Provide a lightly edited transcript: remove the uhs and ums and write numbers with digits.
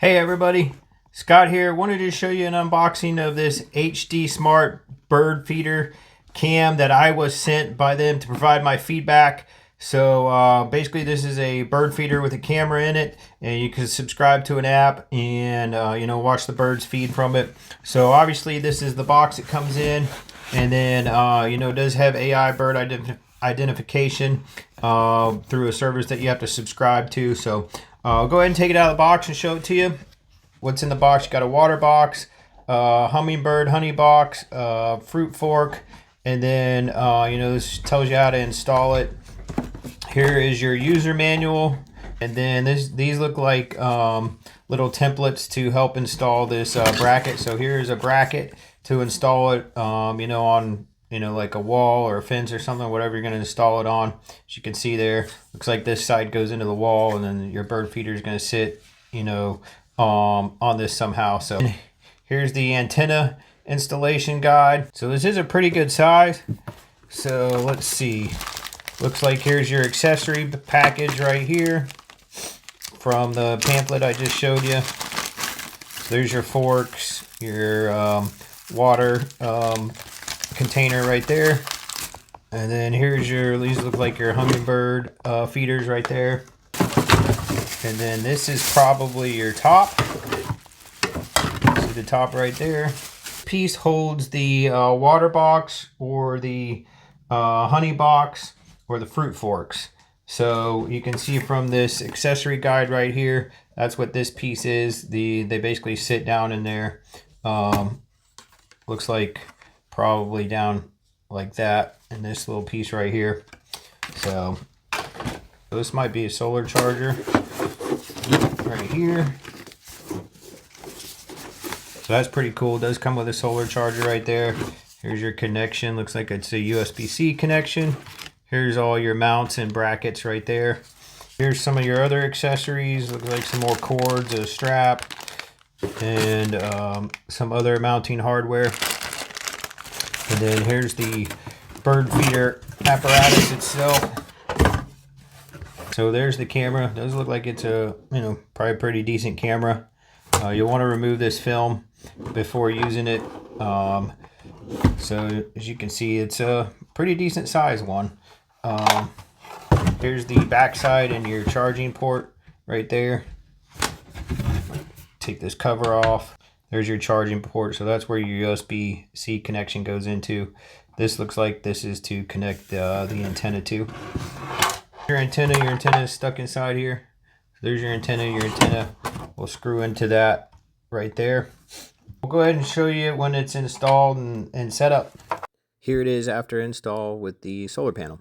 Hey everybody, Scott here. Wanted to show you an unboxing of this HD Smart Bird Feeder cam that I was sent by them to provide my feedback. So basically this is a bird feeder with a camera in it, and you can subscribe to an app and watch the birds feed from it. So obviously this is the box it comes in, and then it does have AI bird identification through a service that you have to subscribe to. So I'll go ahead and take it out of the box and show it to you. What's in the box? You got a water box, hummingbird honey box, fruit fork, and then this tells you how to install it. Here is your user manual, and then these look like little templates to help install this bracket. So here's a bracket to install it on like a wall or a fence or something, whatever you're going to install it on. As you can see there, looks like this side goes into the wall, and then your bird feeder is going to sit on this somehow. So here's the antenna installation guide. So this is a pretty good size. So let's see, looks like here's your accessory package right here from the pamphlet I just showed you. So there's your forks, your water container right there, and then here's these look like your hummingbird feeders right there, and then this is probably your top. See the top right there. Piece holds the water box or the honey box or the fruit forks. So you can see from this accessory guide right here, that's what this piece is. They basically sit down in there. Looks like probably down like that in this little piece right here. So this might be a solar charger right here. So that's pretty cool. It does come with a solar charger right there. Here's your connection. Looks like it's a USB-C connection. Here's all your mounts and brackets right there. Here's some of your other accessories. Looks like some more cords, a strap, and some other mounting hardware. And then here's the bird feeder apparatus itself. So there's the camera. It does look like it's a probably a pretty decent camera. You'll want to remove this film before using it. So as you can see, it's a pretty decent size one. Here's the backside and your charging port right there. Take this cover off. There's your charging port, so that's where your USB-C connection goes into. This looks like this is to connect the antenna to. Your antenna is stuck inside here. So there's your antenna will screw into that right there. We'll go ahead and show you when it's installed and set up. Here it is after install with the solar panel.